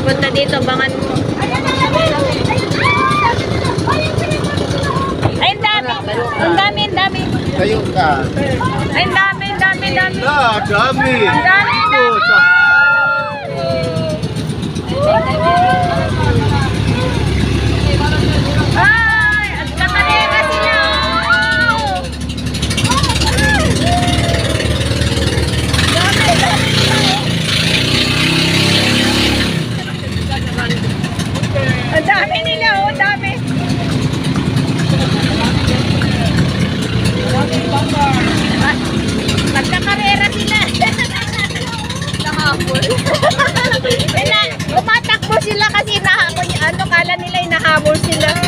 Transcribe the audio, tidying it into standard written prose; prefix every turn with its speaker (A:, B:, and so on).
A: Punta dito, bangan mo. Ay, ang dami. Ang dami, ang dami.
B: Kayo ka.
A: Ay, ang dami, ang dami, ang dami.
B: Ah, dami.
A: Ang dami, ang dami. Ay, at kakarega sila. Ang dami nila, oh, ang dami. Nagkakarera sila. Nahabol. Umatakbo sila kasi kala nila inahabol sila.